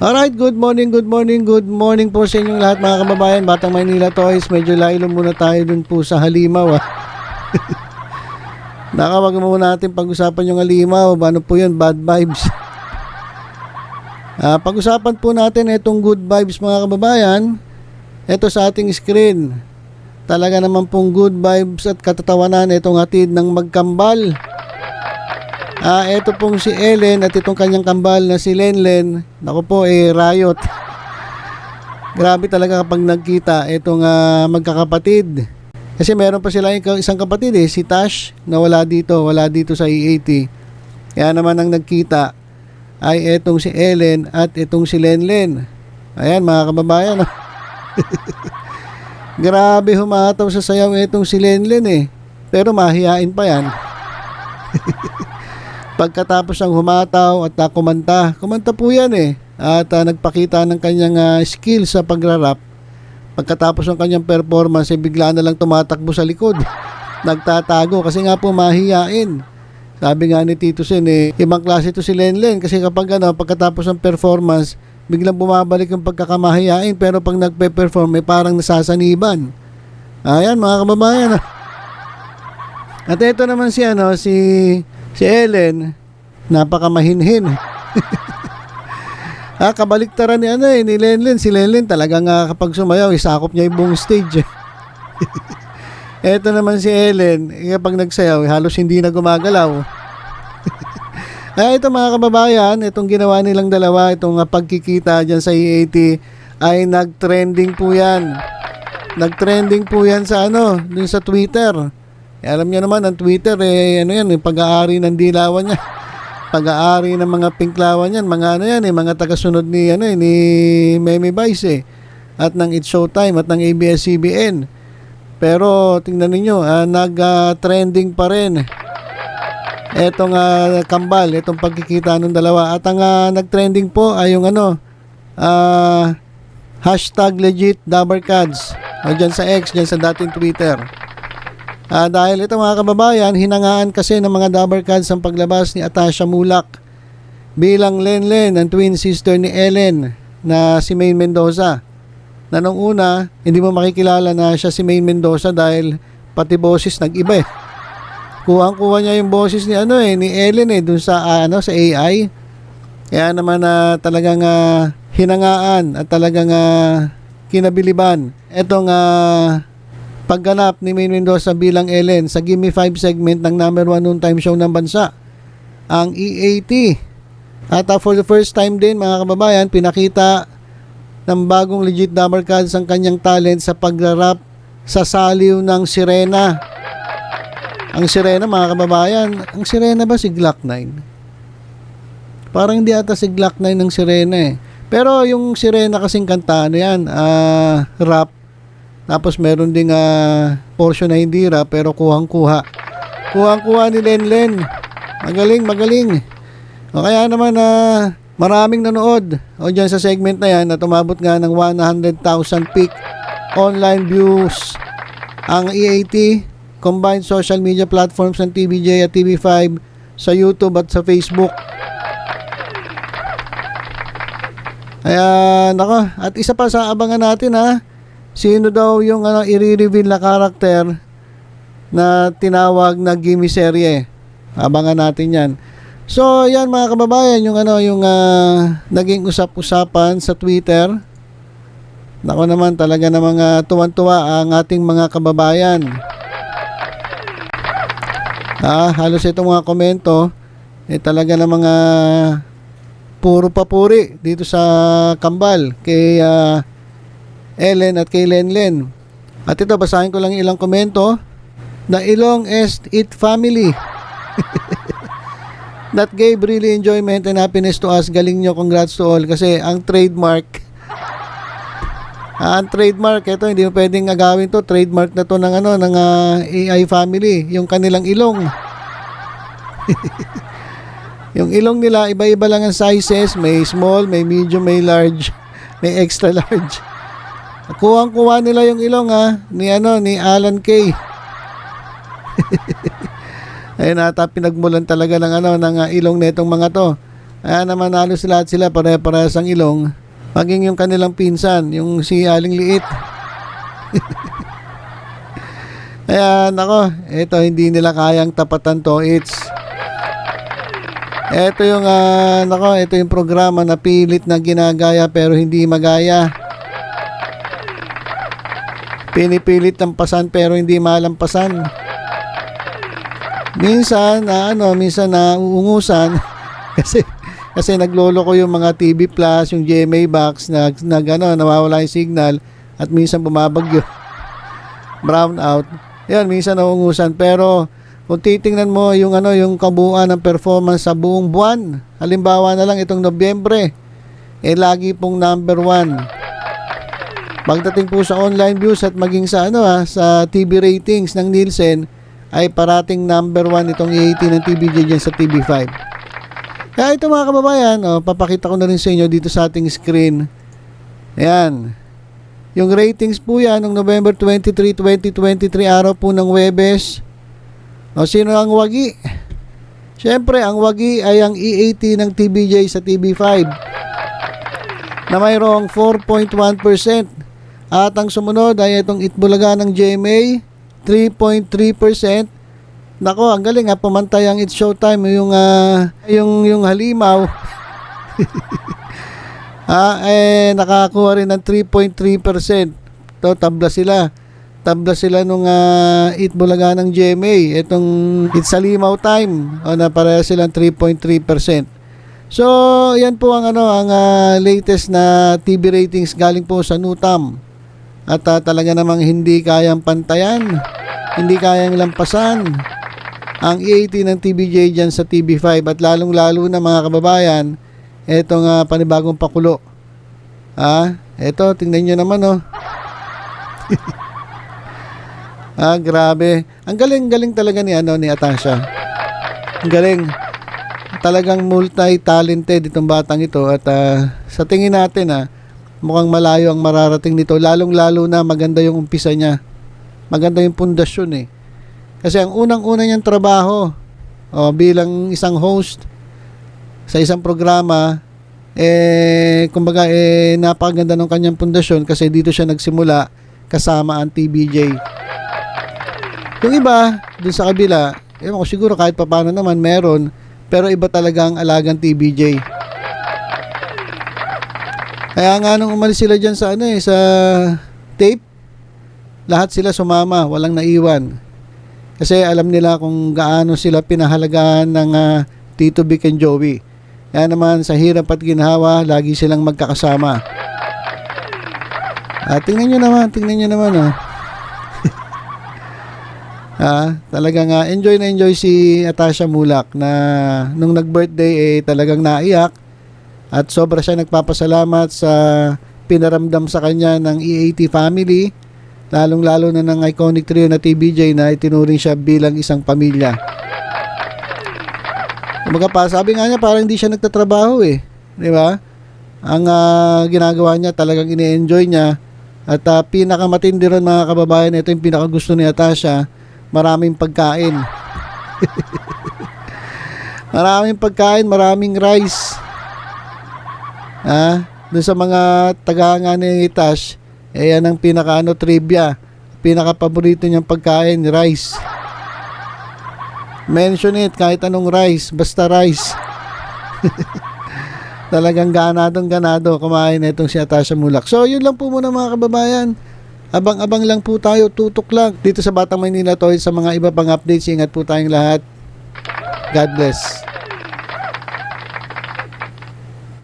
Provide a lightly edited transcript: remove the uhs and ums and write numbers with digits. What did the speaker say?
Alright, good morning po sa inyong lahat mga kababayan. Batang Maynila Toys, medyo lailo muna tayo dun po sa halimaw. Wag muna natin pag-usapan yung halimaw. Ano po yun? Bad vibes. Pag-usapan po natin itong good vibes mga kababayan. Ito sa ating screen. Talaga naman pong good vibes at katatawanan itong hatid ng magkambal. Ito pong si Ellen at itong kanyang kambal na si Lenlen. Naku po, riot. Grabe talaga kapag nagkita itong magkakapatid. Kasi meron pa sila isang kapatid si Tash na wala dito sa EAT. Kaya naman ang nagkita ay itong si Ellen at itong si Lenlen. Ayan mga kababayan. Grabe humataw sa sayaw itong si Lenlen Pero mahihain pa yan. Pagkatapos ng humataw at kumanta po yan at nagpakita ng kanyang skill sa pagrarap. Pagkatapos ng kanyang performance bigla na lang tumatakbo sa likod. Nagtatago kasi nga po mahiyain. Sabi nga ni Tito Sen ibang klase ito si Lenlen kasi kapag pagkatapos ng performance biglang bumabalik yung pagkakamahiyain, pero pag nagpe-perform parang nasasaniban. Ayan mga kababayan. At ito naman si Ellen, napakamahinhin. Kabaliktaran ni Lenlen. Si Lenlen talagang kapag sumayaw, isakop niya yung buong stage. Ito naman si Ellen, kapag nagsayaw, halos hindi na gumagalaw. Ito mga kababayan, itong ginawa nilang dalawa, itong pagkikita dyan sa EAT, ay nag-trending po yan. Nag-trending po yan sa dun sa Twitter. Alam niyo naman ang Twitter pag-aari ng dilawan niya. Pag-aari ng mga pinklawan niyan, mga mga tagasunod ni Meme Vice at ng It's Showtime at ng ABS-CBN. Pero tingnan niyo, nag-trending pa rin etong kambal, itong pagkikita ng dalawa. At ang nag-trending po ay yung #legit_Dabarkads dyan sa X, dyan sa dating Twitter. Dahil ito mga kababayan, hinangaan kasi ng mga Dabarkads ang paglabas ni Atasha Mulak bilang Lenlen, ang twin sister ni Ellen na si Maine Mendoza. Na nung una, hindi mo makikilala na siya si Maine Mendoza dahil pati boses nag-iba Kuha niya yung boses ni ni Ellen dun sa sa AI. Kaya naman talagang hinangaan at talagang kinabiliban itong pagganap ni Maine Mendoza bilang Ellen sa Gimme 5 segment ng number 1 noon time show ng bansa, ang EAT. At for the first time din mga kababayan, pinakita ng bagong legit Dabarkads ang kanyang talent sa pagrarap sa saliw ng sirena. Ang sirena mga kababayan, ang sirena ba si Glock 9? Parang hindi ata si Glock 9 ng sirena Pero yung sirena kasing kanta rap. Tapos meron ding portion na hindi rap pero kuhang-kuha ni Lenlen. Magaling. O kaya naman maraming nanood dyan sa segment na yan at umabot nga ng 100,000 peak online views ang EAT combined social media platforms ng TVJ at TV5 sa YouTube at sa Facebook. Ayan, at isa pa sa abangan natin sino daw yung i-reveal na karakter na tinawag na Gimme serye. Abangan natin yan. So, yan mga kababayan, yung naging usap-usapan sa Twitter. Nako naman talaga na mga tuwan-tuwa ang ating mga kababayan. Halos itong mga komento talaga na mga puro papuri dito sa kambal kay Ellen at kay Lenlen. At ito, basahin ko lang ilang komento. The Ilong Est It Family. That gave really enjoyment and happiness to us. Galing nyo, congrats to all. Kasi ang trademark ito, hindi mo pwedeng agawin to. Trademark na to ng AI family, yung kanilang ilong. Yung ilong nila, iba-iba lang ang sizes. May small, may medium, may large, may extra large. Kuha nila yung ilong ni Alan Kay. Ayun ata pinagmulan talaga ng ilong netong mga to. Kaya naman halos lahat sila pare-parehas ang ilong. Maging yung kanilang pinsan, yung si Aling Liit. Kaya nako, ito hindi nila kayang tapatan to. Ito yung ito yung programa na pilit na ginagaya pero hindi magaya. Pinipilit lampasan pero hindi malampasan. Minsan na uungusan kasi nagloloko yung mga TV Plus, yung GMA Box na nawawala yung signal at minsan bumabagyo. Brown out. Yan, minsan naungusan pero kung titingnan mo yung yung kabuuan ng performance sa buong buwan, halimbawa na lang itong Nobyembre, lagi pong number 1. Pagdating po sa online views at maging sa sa TV ratings ng Nielsen ay parating number 1 itong EAT ng TVJ dyan sa TV5. Kaya ito mga kababayan, papakita ko na rin sa inyo dito sa ating screen. Ayan. Yung ratings po yan ng November 23, 2023, araw po ng Huwebes. Sino ang wagi? Siyempre, ang wagi ay ang EAT ng TVJ sa TV5 na mayroong 4.1%. At ang sumunod ay itong Itbulaga ng GMA, 3.3%. Nako, ang galing pamantay ang It's Showtime yung Halimaw. Nakakuha rin ng 3.3%. To tabla sila nung Itbulaga ng GMA. Itong It's Halimaw Time, na pareha silang 3.3%. So, yan po ang latest na TV ratings galing po sa Nutam. At talaga namang hindi kayang pantayan, hindi kayang lampasan ang EAT ng TVJ dyan sa TV5 at lalong-lalo na mga kababayan, etong panibagong pakulo. Eto, tingnan nyo naman grabe. Ang galing talaga ni Atasha. Ang galing. Talagang multi-talented itong batang ito at sa tingin natin mukhang malayo ang mararating nito, lalong-lalo na maganda yung umpisa niya. Maganda yung pundasyon Kasi ang unang-una niyang trabaho bilang isang host sa isang programa, kumbaga napakaganda ng kanyang pundasyon kasi dito siya nagsimula kasama ang TVJ. Yung iba, dun sa kabila, ewan ko siguro kahit papaano naman meron, pero iba talaga ang alagang TVJ. Kaya nga nung umalis sila dyan sa sa tape, lahat sila sumama, walang naiwan. Kasi alam nila kung gaano sila pinahalagaan ng Tito Vic and Joey. Kaya naman sa hirap at ginhawa, lagi silang magkakasama. Tingnan nyo naman. Talagang enjoy na enjoy si Atasha Mulak na nung nag-birthday talagang naiyak at sobra siya nagpapasalamat sa pinaramdam sa kanya ng EAT family, lalong-lalo na ng iconic trio na TVJ na itinuring siya bilang isang pamilya. Sabi nga niya parang hindi siya nagtatrabaho di ba? Ang ginagawa niya talagang ini-enjoy niya at pinakamatindi ron mga kababayan, ito yung pinakagusto ni Atasha, maraming pagkain. Maraming pagkain, maraming rice. Doon sa mga tagahanga ni Tash, yan ang trivia. Pinaka-paborito niyang pagkain, rice. Mention it, kahit anong rice, basta rice. Talagang ganado kumain na itong si Atasha Mulak. So, yun lang po muna mga kababayan. Abang-abang lang po tayo, tutok lang. Dito sa Batang Maynila Toys, sa mga iba pang updates, ingat po tayong lahat. God bless.